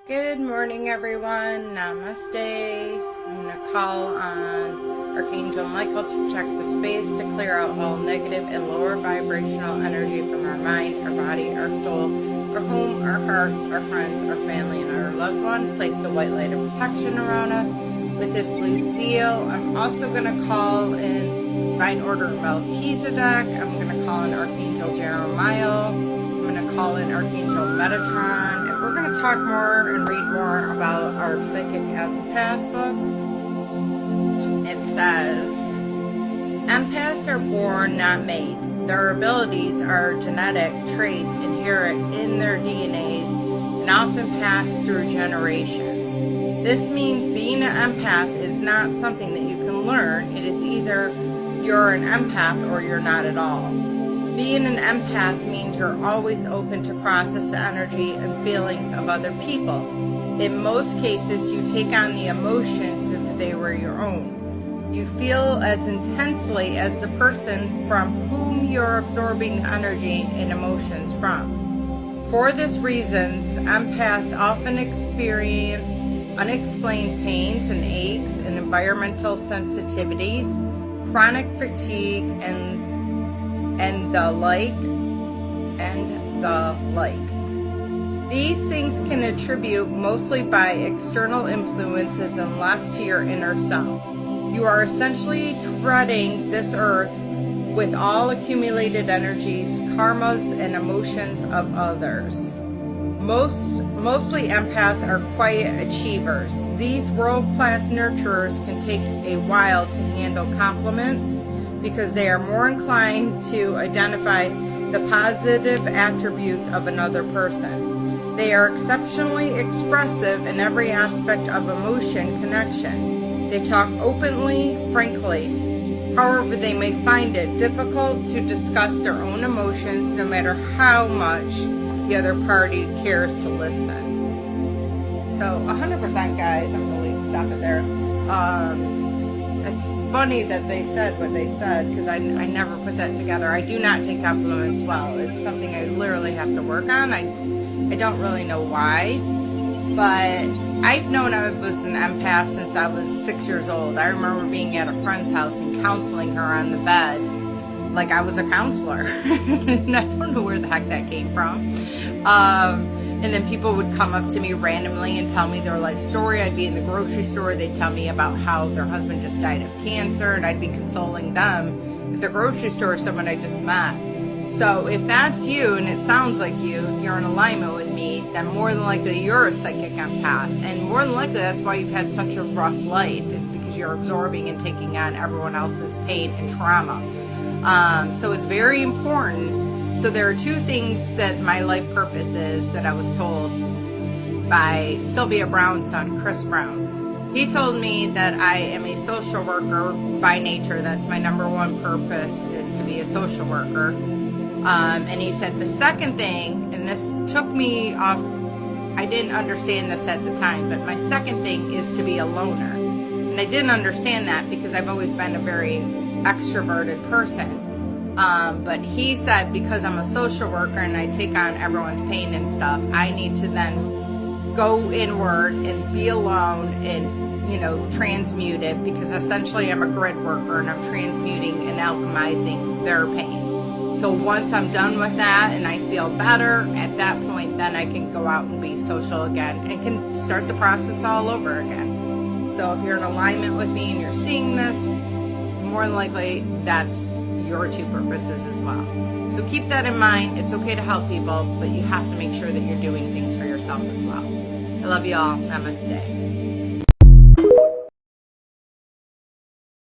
Good morning, everyone. Namaste. I'm going to call on Archangel Michael to protect the space, to clear out all negative and lower vibrational energy from our mind, our body, our soul, our home, our hearts, our friends, our family, and our loved one. Place the white light of protection around us with this blue seal. I'm also going to call in Divine Order of Melchizedek. I'm going to call in Archangel Jeremiah. I'm going to call in Archangel Metatron, and we're going to talk more and read more about our Psychic Empath book. It says, empaths are born, not made. Their abilities are genetic traits inherent in their DNAs and often pass through generations. This means being an empath is not something that you can learn. It is either you're an empath or you're not at all. Being an empath means you're always open to process the energy and feelings of other people. In most cases, you take on the emotions as if they were your own. You feel as intensely as the person from whom you're absorbing the energy and emotions from. For this reason, empaths often experience unexplained pains and aches and environmental sensitivities, chronic fatigue, and the like. These things can attribute mostly by external influences and less to your inner self. You are essentially treading this earth with all accumulated energies, karmas, and emotions of others. Mostly empaths are quiet achievers. These world-class nurturers can take a while to handle compliments, because they are more inclined to identify the positive attributes of another person. They are exceptionally expressive in every aspect of emotion connection. They talk openly, frankly. However, they may find it difficult to discuss their own emotions no matter how much the other party cares to listen. So 100% guys, I'm going to stop it there. It's funny that they said what they said, because I never put that together. I do not take compliments well. It's something I literally have to work on. I don't really know why, but I've known I was an empath since I was 6 years old. I remember being at a friend's house and counseling her on the bed like I was a counselor. And I don't know where the heck that came from. And then people would come up to me randomly and tell me their life story. I'd be in the grocery store. They'd tell me about how their husband just died of cancer, and I'd be consoling them at the grocery store, someone I just met. So if that's you, and it sounds like you're in alignment with me, then more than likely you're a psychic empath. And more than likely that's why you've had such a rough life, is because you're absorbing and taking on everyone else's pain and trauma. So it's very important. So there are two things that my life purpose is that I was told by Sylvia Brown's son, Chris Brown. He told me that I am a social worker by nature. That's my number one purpose, is to be a social worker. And he said the second thing, and this took me off, I didn't understand this at the time, but my second thing is to be a loner. And I didn't understand that because I've always been a very extroverted person. But he said, because I'm a social worker and I take on everyone's pain and stuff, I need to then go inward and be alone and, transmute it, because essentially I'm a grid worker and I'm transmuting and alchemizing their pain. So once I'm done with that and I feel better, at that point, then I can go out and be social again and can start the process all over again. So if you're in alignment with me and you're seeing this, more than likely that's your two purposes as well. So keep that in mind. It's okay to help people, but you have to make sure that you're doing things for yourself as well. I love you all. Namaste.